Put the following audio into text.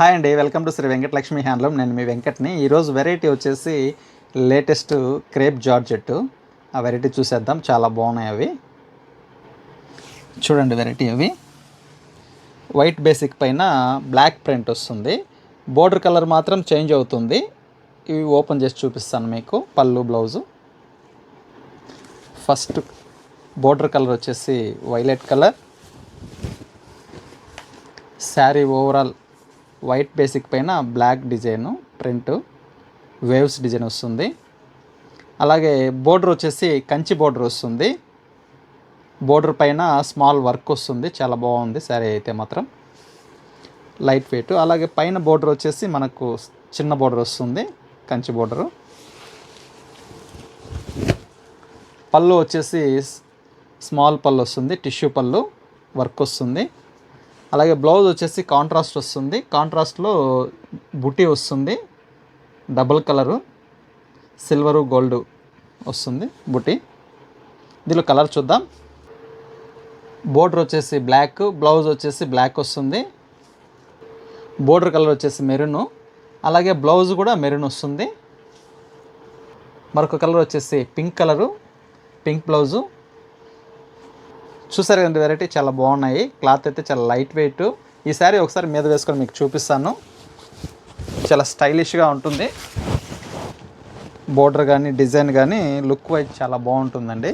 Hi అండి, welcome to Sri Venkatalakshmi handloom. నేను మీ వెంకట్ని. ఈరోజు వెరైటీ వచ్చేసి లేటెస్ట్ క్రేప్ జార్జెట్. ఆ వెరైటీ చూసేద్దాం. చాలా బాగున్నాయి అవి. చూడండి వెరైటీ అవి. వైట్ బేసిక్ పైన బ్లాక్ ప్రింట్ వస్తుంది. బోర్డర్ కలర్ మాత్రం చేంజ్ అవుతుంది. ఇవి ఓపెన్ చేసి చూపిస్తాను మీకు. పళ్ళు, బ్లౌజు. ఫస్ట్ బోర్డర్ కలర్ వచ్చేసి violet colour. Sari overall white basic పైన black design print, waves design వస్తుంది. అలాగే బోర్డర్ వచ్చేసి కంచి బోర్డర్ వస్తుంది. బోర్డర్ పైన స్మాల్ వర్క్ వస్తుంది. చాలా బాగుంది శారీ అయితే మాత్రం. Light weight. అలాగే పైన బోర్డర్ వచ్చేసి మనకు చిన్న బోర్డర్ వస్తుంది, కంచి బోర్డరు. పళ్ళు వచ్చేసి స్మాల్ పళ్ళు వస్తుంది, టిష్యూ పళ్ళు వర్క్ వస్తుంది. అలాగే బ్లౌజ్ వచ్చేసి కాంట్రాస్ట్ వస్తుంది. కాంట్రాస్ట్లో బుటీ వస్తుంది, డబుల్ కలరు, సిల్వరు గోల్డ్ వస్తుంది బుటీ. దీనిలో కలర్ చూద్దాం. బోర్డర్ వచ్చేసి బ్లాక్, బ్లౌజ్ వచ్చేసి బ్లాక్ వస్తుంది. బోర్డర్ కలర్ వచ్చేసి మెరూను, అలాగే బ్లౌజ్ కూడా మెరూన్ వస్తుంది. మరొక కలర్ వచ్చేసి పింక్ కలరు, పింక్ బ్లౌజు. చూసారు కదండి వెరైటీ, చాలా బాగున్నాయి. క్లాత్ అయితే చాలా లైట్ వెయిట్. ఈ శారీ ఒకసారి మీద వేసుకొని మీకు చూపిస్తాను. చాలా స్టైలిష్గా ఉంటుంది. బోర్డర్ కానీ డిజైన్ కానీ లుక్ వైజ్ చాలా బాగుంటుందండి.